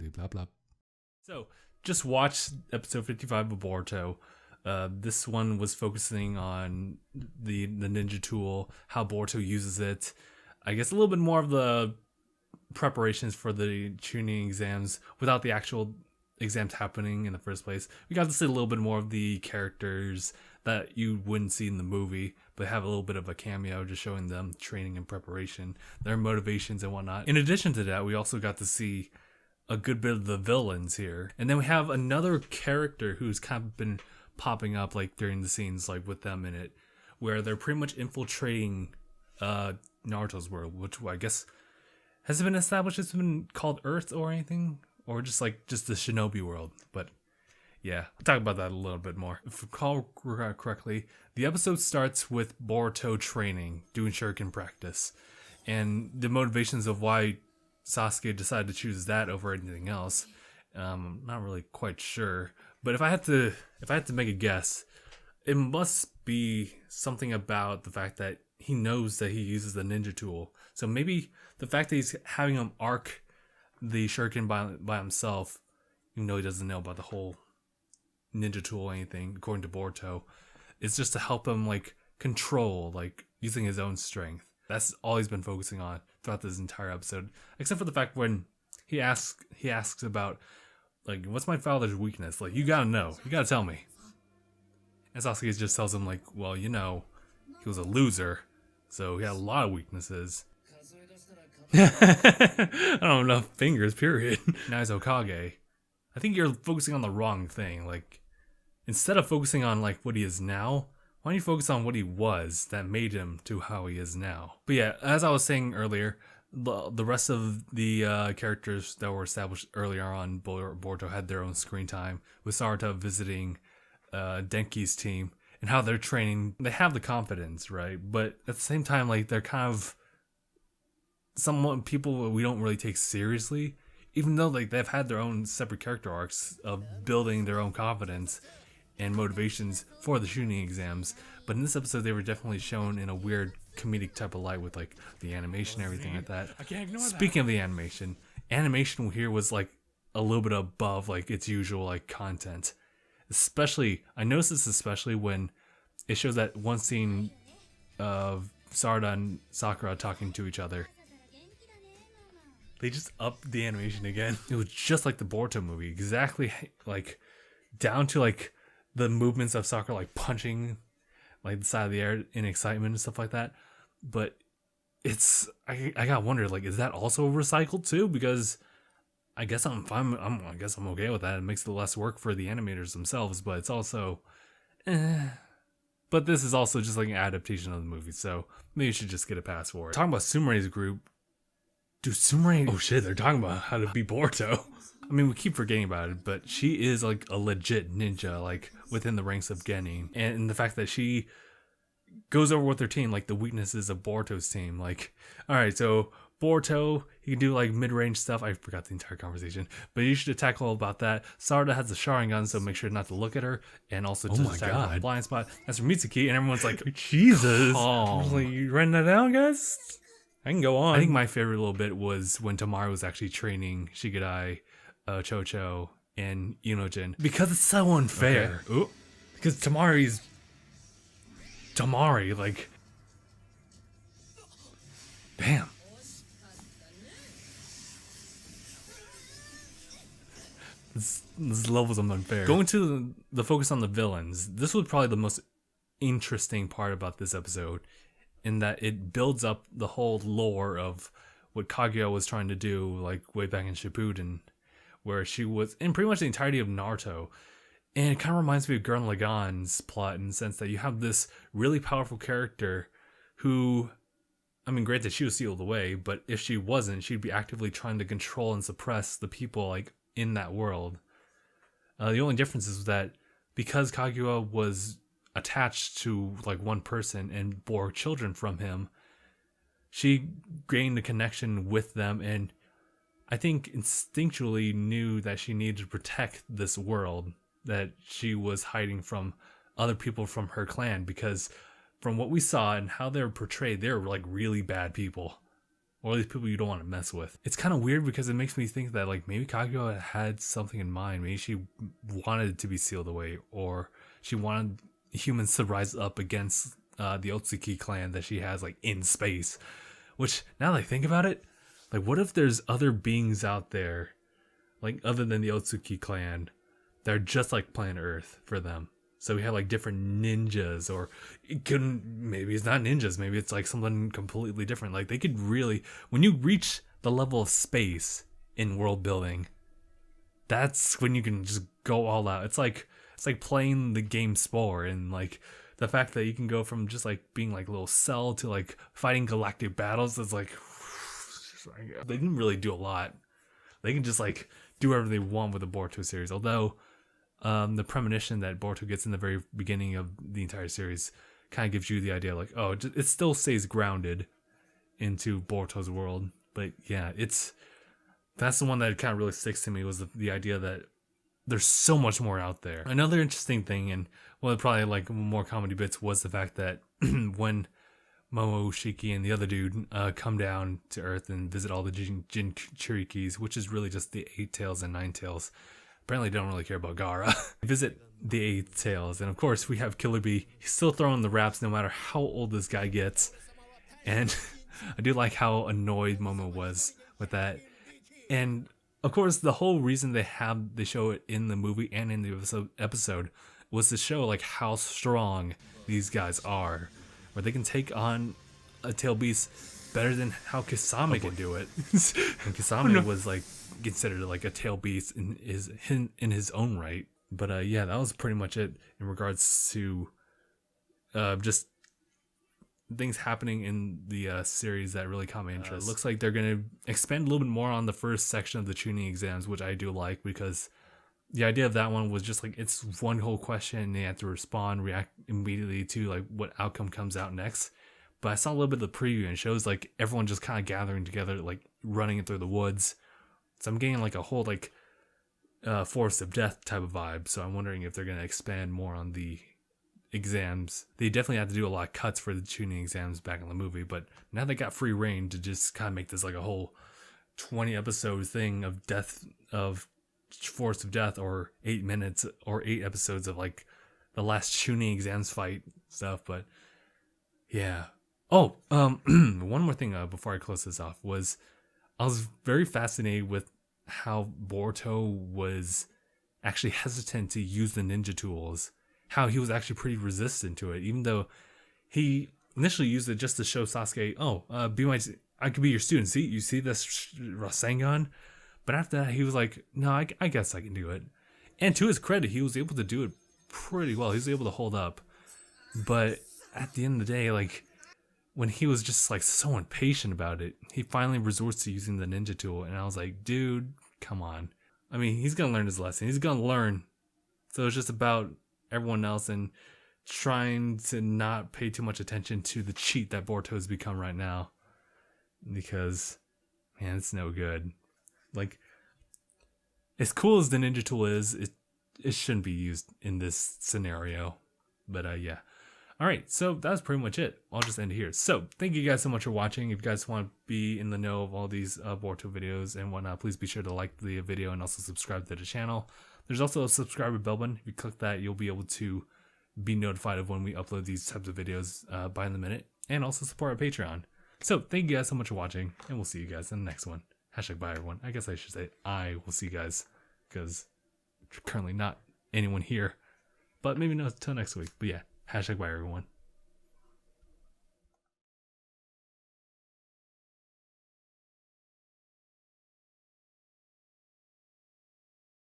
blah blah. So, just watch episode 55 of Boruto. This one was focusing on the ninja tool, how Boruto uses it. I guess a little bit more of the preparations for the tuning exams without the actual exams happening in the first place. We got to see a little bit more of the characters that you wouldn't see in the movie, but have a little bit of a cameo just showing them training and preparation, their motivations and whatnot. In addition to that, we also got to see a good bit of the villains here. And then we have another character who's kind of been popping up like during the scenes like with them in it, where they're pretty much infiltrating Naruto's world, which I guess has it been established it's been called Earth or anything, or just the Shinobi world. But yeah, we'll talk about that a little bit more. If I recall correctly, the episode starts with Boruto training, doing shuriken practice, and the motivations of why Sasuke decided to choose that over anything else. I'm not really quite sure, but if I had to make a guess, it must be something about the fact that he knows that he uses the ninja tool. So maybe the fact that he's having him arc the shuriken by himself, even though he doesn't know about the whole ninja tool or anything, according to Boruto, is just to help him like control, like using his own strength. That's all he's been focusing on throughout this entire episode, except for the fact when he asks about like, what's my father's weakness? Like, you gotta know, you gotta tell me. And Sasuke just tells him like, well, he was a loser, so he had a lot of weaknesses. I don't have enough fingers, period. Now he's Hokage. I think you're focusing on the wrong thing. Like, instead of focusing on like what he is now, why don't you focus on what he was that made him to how he is now? But yeah, as I was saying earlier, the rest of the characters that were established earlier on Boruto had their own screen time, with Sarada visiting Denki's team and how they're training. They have the confidence, right? But at the same time, like, they're kind of somewhat people we don't really take seriously, even though like they've had their own separate character arcs of building their own confidence and motivations for the shooting exams. But in this episode, they were definitely shown in a weird comedic type of light with like the animation and everything like that. I can't ignore Speaking of the animation here was like a little bit above like its usual like content. Especially, I noticed this especially when it shows that one scene of Sarada and Sakura talking to each other. They just upped the animation again. It was just like the Boruto movie, exactly like down to like the movements of Sakura like punching like the side of the air in excitement and stuff like that. But it's I gotta wonder, like, is that also recycled too? Because I guess I'm fine. I guess I'm okay with that. It makes it less work for the animators themselves, but it's also, But this is also just like an adaptation of the movie, so maybe you should just get a pass for it. Talking about Sumere's group. Dude, Sumere, oh shit, they're talking about how to be Boruto. I mean, we keep forgetting about it, but she is like a legit ninja, like within the ranks of Genin. And the fact that she goes over with her team, like the weaknesses of Boruto's team. Like, alright, so Boruto, he can do like mid-range stuff. I forgot the entire conversation, but you should attack all about that. Sarada has the Sharingan, so make sure not to look at her, and also to attack her from the blind spot. That's for Mitsuki, and everyone's like, Jesus, like, you writing that down, guys? I can go on. I think my favorite little bit was when Tamari was actually training Shigadai, Chocho, and Inojin, because it's so unfair. Okay. Ooh. Because Tamari, like, damn. This levels of unfair. Going to the focus on the villains, this was probably the most interesting part about this episode, in that it builds up the whole lore of what Kaguya was trying to do, like way back in Shippuden, where she was in pretty much the entirety of Naruto. And it kind of reminds me of Gurren Lagann's plot in the sense that you have this really powerful character who, I mean, granted, she was sealed away, but if she wasn't, she'd be actively trying to control and suppress the people like in that world. The only difference is that because Kaguya was attached to like one person and bore children from him, she gained a connection with them, and I think instinctually knew that she needed to protect this world that she was hiding from other people from her clan, because from what we saw and how they're portrayed, they're like really bad people, or at least people you don't want to mess with. It's kind of weird because it makes me think that like maybe Kaguya had something in mind. Maybe she wanted it to be sealed away, or she wanted humans to rise up against the Otsuki clan that she has like in space. Which, now that I think about it, like what if there's other beings out there, like other than the Otsuki clan, that are just like planet Earth for them? So we have like different ninjas, or maybe it's not ninjas, maybe it's like something completely different. Like they could really, when you reach the level of space in world building, that's when you can just go all out. It's like playing the game Spore, and like the fact that you can go from just like being like a little cell to like fighting galactic battles is like, they didn't really do a lot. They can just like do whatever they want with the Boruto series. Although the premonition that Boruto gets in the very beginning of the entire series kind of gives you the idea like, oh, it still stays grounded into Boruto's world. But yeah, that's the one that kind of really sticks to me, was the idea that there's so much more out there. Another interesting thing, and one of the probably like more comedy bits, was the fact that when Momo, Shiki, and the other dude come down to Earth and visit all the Jinchurikis, which is really just the 8 tails and 9 tails. Apparently they don't really care about Gaara. Visit the 8 tails, and of course we have Killer Bee. He's still throwing the raps no matter how old this guy gets. And I do like how annoyed Momo was with that. And of course the whole reason they show it in the movie and in the episode was to show like how strong these guys are, where they can take on a tail beast better than how Kisame can do it. And Kisame was like considered like a tail beast in his own right. But yeah, that was pretty much it in regards to just things happening in the series that really caught my interest. It looks like they're going to expand a little bit more on the first section of the tuning exams, which I do like, because the idea of that one was just like, it's one whole question and they have to react immediately to like what outcome comes out next. But I saw a little bit of the preview and it shows like everyone just kind of gathering together, like running through the woods. So I'm getting like a whole like Forest of Death type of vibe. So I'm wondering if they're going to expand more on the exams. They definitely had to do a lot of cuts for the tuning exams back in the movie, but now they got free reign to just kind of make this like a whole 20 episode thing of Forest of Death, or 8 minutes or 8 episodes of like the last tuning exams fight stuff. But yeah. Oh, one more thing before I close this off was I was very fascinated with how Boruto was actually hesitant to use the ninja tools. How he was actually pretty resistant to it, even though he initially used it just to show Sasuke, I could be your student. See, you see this Rasengan? But after that, he was like, no, I guess I can do it. And to his credit, he was able to do it pretty well. He was able to hold up. But at the end of the day, like, when he was just like so impatient about it, he finally resorts to using the ninja tool. And I was like, dude, come on. I mean, he's going to learn his lesson. He's going to learn. So it's just about everyone else and trying to not pay too much attention to the cheat that Boruto has become right now. Because, man, it's no good. Like, as cool as the ninja tool is, it shouldn't be used in this scenario. But yeah. Alright, so that's pretty much it. I'll just end here. So, thank you guys so much for watching. If you guys want to be in the know of all these Boruto videos and whatnot, please be sure to like the video and also subscribe to the channel. There's also a subscriber bell button. If you click that, you'll be able to be notified of when we upload these types of videos by the minute. And also support our Patreon. So, thank you guys so much for watching, and we'll see you guys in the next one. #bye everyone. I guess I should say I will see you guys, because currently not anyone here. But maybe no, till next week. But yeah, #bye everyone.